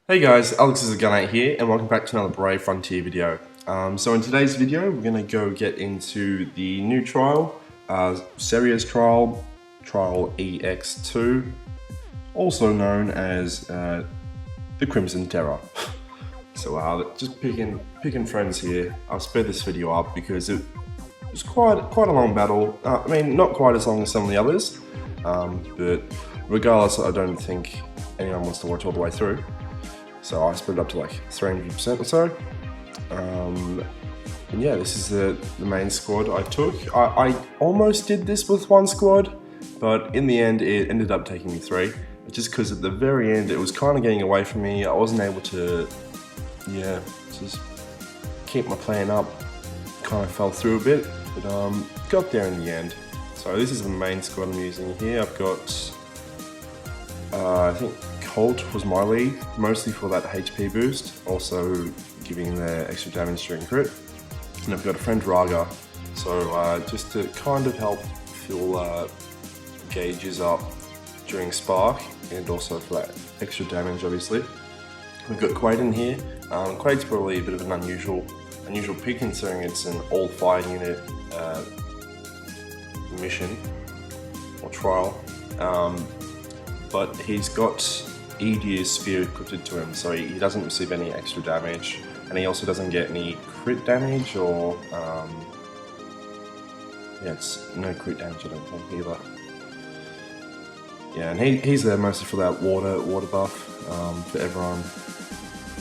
Hey guys, Alex is a Gun8 here, and welcome back to another Brave Frontier video. So in today's video, we're going to go get into the new trial, Seria's trial, trial EX2, also known as the Crimson Terror. So just picking friends here. I'll sped this video up because it was quite a long battle. I mean, not quite as long as some of the others, but regardless, I don't think anyone wants to watch all the way through. So I split it up to like 300% or so. And yeah, this is the main squad I took. I almost did this with one squad, but in the end it ended up taking me 3. Just because at the very end it was kind of getting away from me. I wasn't able to, just keep my plan up. Kind of fell through a bit, but got there in the end. So this is the main squad I'm using here. I've got, I think Colt was my lead, mostly for that HP boost, also giving the extra damage during crit. And I've got a friend Raga, so just to kind of help fill gauges up during Spark, and also for that extra damage obviously. We've got Quaid in here. Quaid's probably a bit of an unusual pick considering it's an all-fire unit mission or trial. But he's got Edir's Sphere equipped to him, so he doesn't receive any extra damage, and he also doesn't get any crit damage or, it's no crit damage I don't think either. Yeah, and he's there mostly for that water buff, for everyone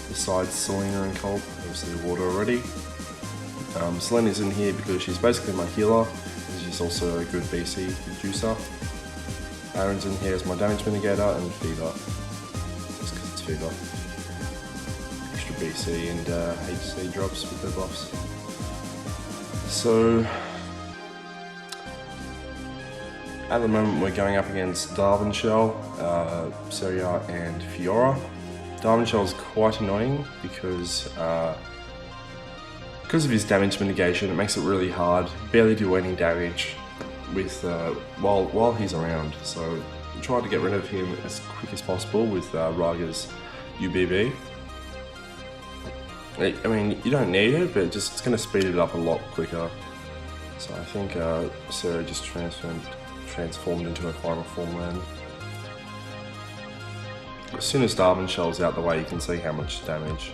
besides Selena and Colt, obviously the water already. Selena's in here because she's basically my healer, and she's also a good BC reducer. Aaron's in here as my damage mitigator, and Fever, just because it's Fever. Extra BC and HC drops with their buffs. So, at the moment we're going up against Darwin Shell, Seria and Fiora. Darwin Shell is quite annoying because of his damage mitigation. It makes it really hard, barely do any damage with while he's around, so try to get rid of him as quick as possible with Raga's UBB. I mean, you don't need it, but it's going to speed it up a lot quicker. So I think Sarah just transformed into a final form then. As soon as Darwin Shell's out the way, you can see how much damage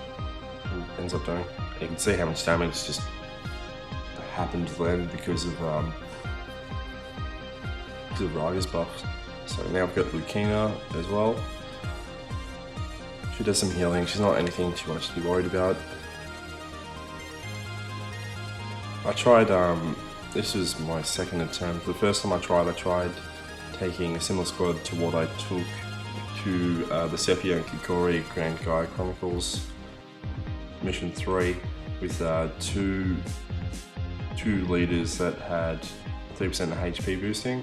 it ends up doing. You can see how much damage just happened then because of Raga's buffs. So now I've got Lucina as well. She does some healing, she's not anything too much to be worried about. I tried, this was my second attempt. The first time I tried taking a similar squad to what I took to the Sepia and Kikori Grand Guy Chronicles Mission 3 with two leaders that had 3% HP boosting.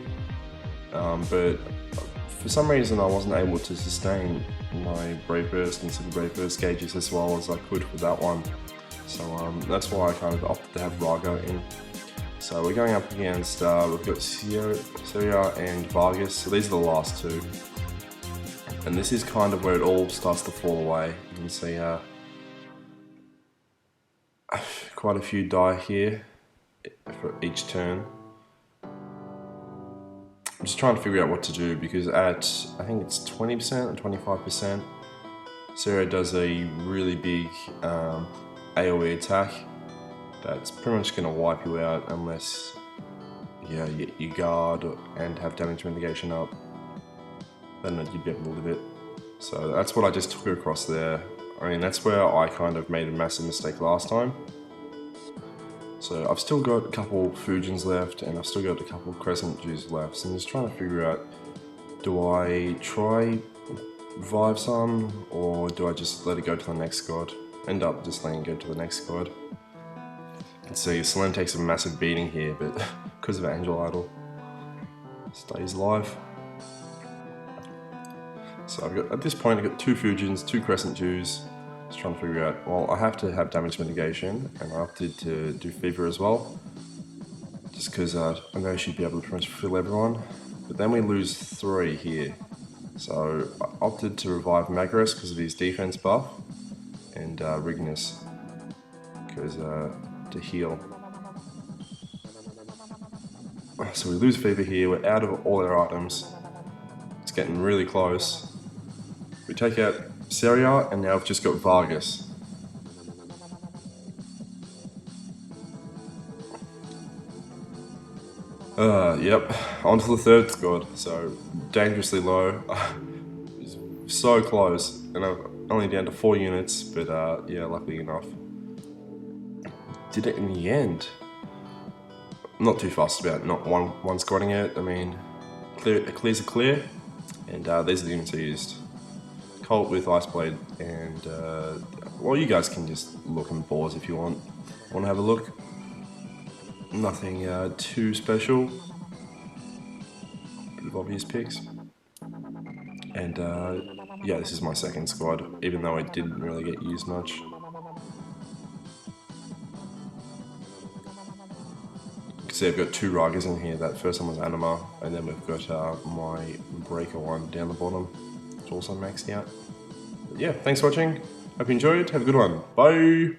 But for some reason I wasn't able to sustain my Brave Burst and Super Brave Burst gauges as well as I could with that one. So that's why I kind of opted to have Raga in. So we're going up against, we've got Seria and Vargas, so these are the last two. And this is kind of where it all starts to fall away. You can see quite a few die here for each turn. I'm just trying to figure out what to do because at, I think it's 20% or 25%, Sarah does a really big AoE attack that's pretty much going to wipe you out unless you guard and have damage mitigation up. Then you'd be able to live it. So that's what I just took across there. I mean, that's where I kind of made a massive mistake last time. So I've still got a couple Fujins left, and I've still got a couple Crescent Jews left, so I'm just trying to figure out, do I try revive some, or do I just let it go to the next squad? End up just letting it go to the next squad. You can see Selene takes a massive beating here, but because of Angel Idol, stays alive. So I've got, at this point I've got 2 Fujins, 2 Crescent Jews. Just trying to figure out, well, I have to have damage mitigation, and I opted to do Fever as well, just because I know she'd be able to pretty much fill everyone. But then we lose 3 here, So I opted to revive Magris because of his defense buff, and Rignus because to heal. So we lose Fever here, we're out of all our items. It's getting really close. We take out Seria, and now we've just got Vargas. Yep, on to the third squad. So dangerously low. So close, and I'm only down to 4 units, but yeah, luckily enough. Did it in the end. I'm not too fussed about not one squatting it. I mean, clears are clear, and these are the units I used. Colt with Ice Blade, and well, you guys can just look and pause if you want to have a look. Nothing too special. Bit of obvious picks. And yeah, this is my second squad, even though it didn't really get used much. You can see I've got 2 Ragas in here. That first one was Anima, and then we've got my Breaker one down the bottom. It's also maxed out. But yeah, thanks for watching. Hope you enjoyed. Have a good one. Bye!